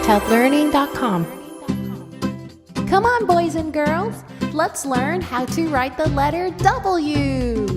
TELPlearning.com. Come on, boys and girls, let's learn how to write the letter W.